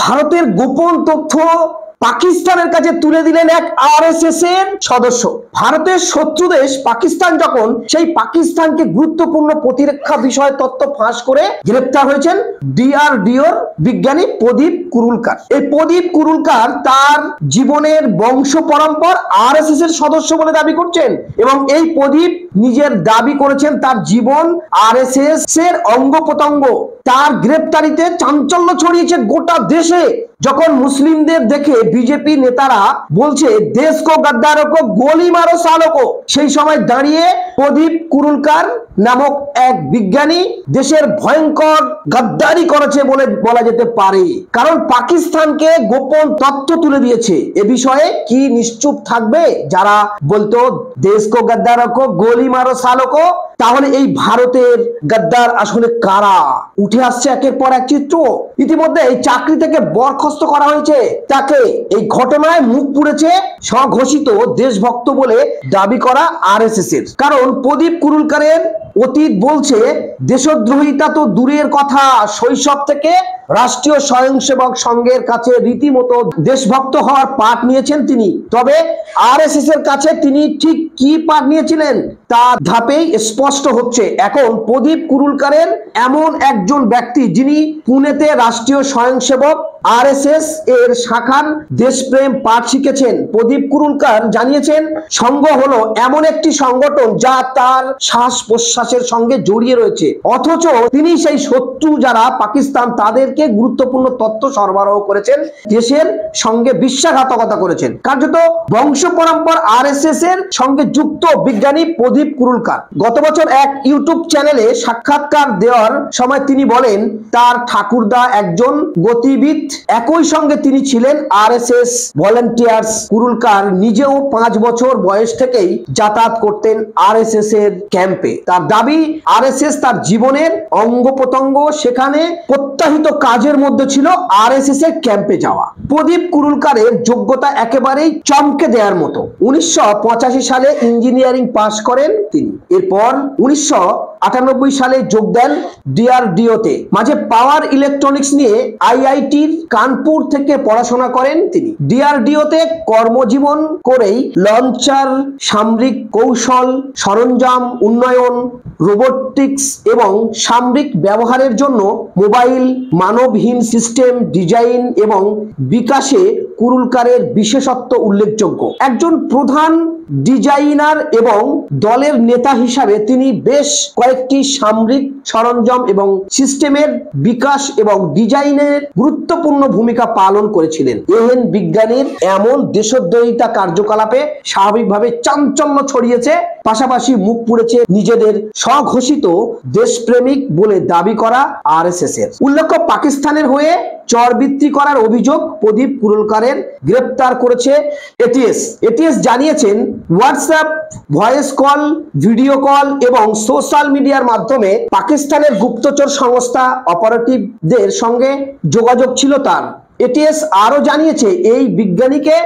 ভারতের গোপন তথ্য পাকিস্তানের কাছে তুলে দিলেন এক আরএসএস এর সদস্য। ভারতের শত্রু দেশ পাকিস্তান যখন সেই পাকিস্তানকে গুরুত্বপূর্ণ প্রতিরক্ষা বিষয় তথ্য ফাঁস করে গ্রেপ্তার হয়েছেন ডিআরডিওর বিজ্ঞানী প্রদীপ কুরুলকার। এই প্রদীপ কুরুলকার তার জীবনের বংশ পরম্পর আরএসএস এর সদস্য বলে দাবি করছেন এবং এই প্রদীপ নিজের দাবি করেছেন তার জীবন আরএসএস এর অঙ্গ প্রত্যঙ্গ। তার গ্রেপ্তারিতে চাঞ্চল্য ছড়িয়েছে গোটা দেশে। যখন মুসলিমদের দেখে বিজেপি নেতারা বলছে দেশ কো গদ্দারো কো গোলি মারো সালো কো, সেই সময় দাঁড়িয়ে প্রদীপ কুরুলকার নামক এক বিজ্ঞানী দেশের ভয়ঙ্কর গদ্দারি করেছে বলে বলা যেতে পারে। কারণ পাকিস্তানকে গোপন তথ্য তুলে দিয়েছে। এ বিষয়ে কি নিশ্চুপ থাকবে যারা বলতো দেশ কো গদ্দারো কো গোলি মারো সালো কো? তাহলে এই ভারতের গদ্দার আসলে কারা? উঠে আসছে একের পর এক চিত্র। ইতিমধ্যে এই চাকরি থেকে বরখাস্ত করা হয়েছে তাকে। এই ঘটনায় মুখ পুড়েছে স্বঘোষিত দেশভক্ত বলে দাবি করা আরএসএস এর। কারণ প্রদীপ কুরুলকারের অতীত বলছে দেশদ্রোহিতা তো দূরের কথা, শৈশব থেকে রাষ্ট্রীয় স্বয়ংসেবক সংঘের কাছে রীতিমতো দেশভক্ত হওয়ার পাঠ নিয়েছেন তিনি। তবে আরএসএস এর কাছে তিনি ঠিক কি পাঠ নিয়েছিলেন তা ধাপেই স্পষ্ট হচ্ছে। এখন প্রদীপ কুরুলকারের এমন একজন ব্যক্তি যিনি পুনেতে রাষ্ট্রীয় স্বয়ংসেবক আরএসএস এর শাখার দেশপ্রেম পাঠ শিখেছেন। প্রদীপ কুরুলকার জানিয়েছেন সংঘ হলো এমন একটি সংগঠন যা তার শ্বাস প্রশ্বাসের সঙ্গে জড়িয়ে রয়েছে, অথচ তিনি সেই শত্রু যারা পাকিস্তান তাদেরকে গুরুত্বপূর্ণ তথ্য সরবরাহ করেছেন, দেশের সঙ্গে বিশ্বাসঘাতকতা করেছেন। কার্যত বংশ পরম্পর আরএসএস এর সঙ্গে যুক্ত বিজ্ঞানী প্রদীপ কুরুলকার গত বছর এক ইউটিউব চ্যানেলে সাক্ষাৎকার দেওয়ার সময় তিনি বলেন তার ঠাকুরদা একজন গতিবিদ, একই সঙ্গে তিনি ছিলেন আরএসএস ভলান্টিয়ার্স। কুরুলকার নিজেও 5 বছর বয়স থেকেই যাতায়াত করতেন আরএসএস এর ক্যাম্পে। তার দাবি আরএসএস তার জীবনের অঙ্গ প্রত্যঙ্গ, সেখানে প্রত্যাহিত কাজের মধ্যে ছিল আরএসএস এর ক্যাম্পে যাওয়া। প্রদীপ কুরুলকারের যোগ্যতা একেবারেই চমকে দেওয়ার মতো। 1985 সালে ইঞ্জিনিয়ারিং পাশ করেন তিনি। এরপর 1998 সালে যোগ দেন ডিআরডিওতে। মাঝে পাওয়ার ইলেকট্রনিক্স নিয়ে আইআইটির কানপুর থেকে পড়াশোনা করেন তিনি। ডিআরডিওতে কর্মজীবন করেই লঞ্চার, সামরিক কৌশল, সরঞ্জাম উন্নয়ন, রোবোটিক্স এবং সামরিক ব্যবহারের জন্য মোবাইল মানবহীন সিস্টেম ডিজাইন এবং বিকাশে কুরুলকারের বিশেষত্ব উল্লেখযোগ্য। একজন প্রধান ডিজাইনার এবং দলের নেতা হিসাবে তিনি বেশ কয়েকটি সামরিক সরঞ্জাম এবং সিস্টেমের বিকাশ এবং ডিজাইনের গুরুত্বপূর্ণ ভূমিকা পালন করেছিলেন। এহেন বিজ্ঞানীর এমন দেশদ্রোহিতা কার্যকলাপে স্বাভাবিকভাবে চাঞ্চল্য ছড়িয়েছে, পাশাপাশি মুখ পুড়েছে নিজেদের স্বঘোষিত দেশপ্রেমিক বলে দাবি করা আরএসএস এর। উল্লেখ্য, পাকিস্তানের হয়ে চরবৃত্তি করার অভিযোগ প্রদীপ কুরুলকারের গ্রেপ্তার করেছে এটিএস। এটিএস জানিয়েছেন WhatsApp, voice call, video call এবং সোশ্যাল মিডিয়ার মাধ্যমে পাকিস্তানের গুপ্তচর সংস্থা অপারেটিভদের সঙ্গে যোগাযোগ ছিল তার। এটিএস আরো জানিয়েছে এই বিজ্ঞানীকে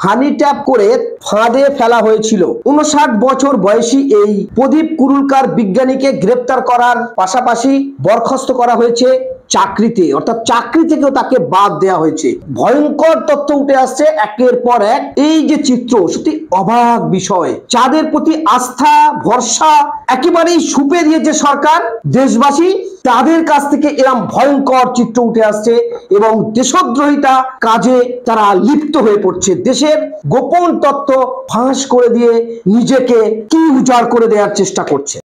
হানি ট্যাপ করে ফাঁদে ফেলা হয়েছিল। 59 বছর বয়সী এই প্রদীপ কুরুলকার বিজ্ঞানীকে গ্রেপ্তার করার পাশাপাশি বরখাস্ত করা হয়েছে চাকরিতে, অর্থাৎ চাকরি থেকেও তাকে বাদ দেওয়া হয়েছে। ভয়ঙ্কর তথ্য উঠে আসছে একের পর এক। এই যে চিত্র, সত্যি অবাক বিষয়। যাদের প্রতি আস্থা ভরসা একেবারেই সুপে দিয়েছে সরকার, দেশবাসী, তাদের কাছ থেকে এরকম ভয়ঙ্কর চিত্র উঠে আসছে এবং দেশদ্রোহিতা কাজে তারা লিপ্ত হয়ে পড়ছে। দেশের গোপন তথ্য ফাঁস করে দিয়ে নিজেকে কি উজাড় করে দেওয়ার চেষ্টা করছে।